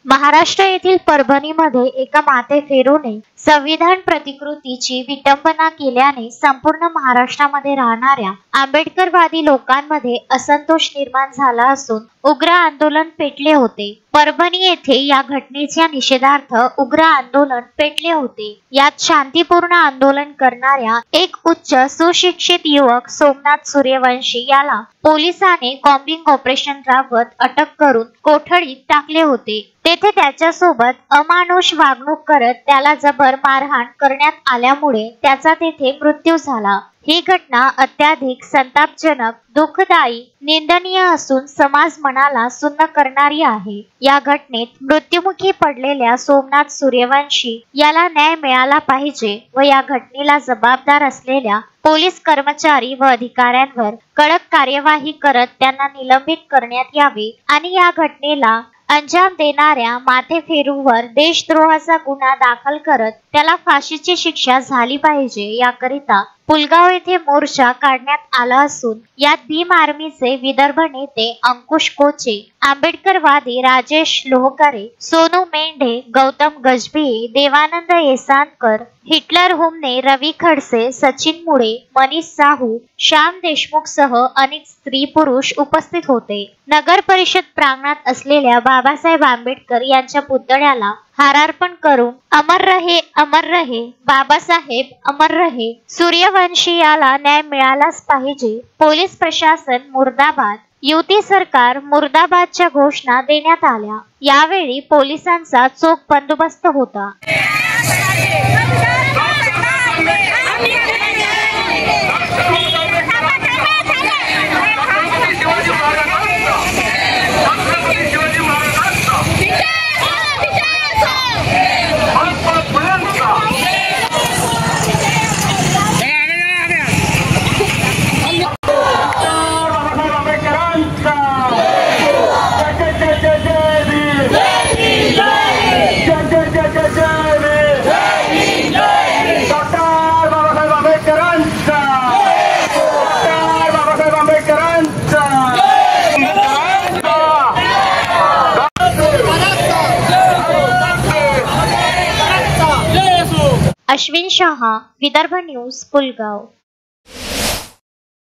महाराष्ट्र येथील परभणीमध्ये एका माथेफिरूने संविधान प्रतिकृतीची विटंबना केल्याने संपूर्ण महाराष्ट्रामध्ये राहणाऱ्या आंबेडकरवादी लोकांमध्ये असंतोष निर्माण झाला असून उग्र आंदोलन पेटले होते। परभणी येथे या घटनेच्या निषेधार्थ उग्र आंदोलन पेटले होते। यात शांतिपूर्ण आंदोलन करणाऱ्या एक उच्च सुशिक्षित युवक सोमनाथ सूर्यवंशी याला पोलिसांनी कॉम्बिंग ऑपरेशन राबवत अटक करून कोठडीत टाकले होते। तेथे त्याच्यासोबत अमानुष वागणूक करत त्याला जबर मारहाण करण्यात आल्यामुळे त्याचा तेथे मृत्यू झाला। ही घटना अत्याधिक संतापजनक, दुःखदायी, निंदनीय असून समाज मनाला सुन्न करणारी आहे। या घटनेत मृत्युमुखी पडलेल्या सोमनाथ सूर्यवंशी याला न्याय मिळाला पाहिजे व या घटनेला जबाबदार असलेल्या पोलीस कर्मचारी व अधिकाऱ्यांवर कडक कार्यवाही करत त्यांना निलंबित करण्यात यावे आणि या घटनेला अंजाम देणाऱ्या माथेफिरूवर देशद्रोहाचा गुन्हा दाखल करत त्याला फाशीची शिक्षा झाली पाहिजे। याकरिता पुलगाव येथे मोर्चा काढण्यात आला असून यात भीम आर्मीचे विदर्भ नेते अंकुश कोचे, आंबेडकरवादी राजेश लोहकरे, सोनू मेंढे, गौतम गजभिये, देवानंद येसानकर, हिटलर हुमने, रवी खडसे, सचिन मुळे, मनीष साहू, श्याम देशमुख सह अनेक स्त्री पुरुष उपस्थित होते। नगर परिषद प्रांगणात असलेल्या बाबासाहेब आंबेडकर यांच्या पुतळ्याला हारार्पण करून अमर रहे बाबासाहेब अमर रहे, सूर्यवंशी याला न्याय मिळालाच पाहिजे, पोलीस प्रशासन मुर्दाबाद, युती सरकार मुर्दाबादच्या घोषणा देण्यात आल्या। यावेळी पोलिसांचा चोख बंदोबस्त होता। अश्विन शहा, विदर्भ न्यूज, पुलगाव।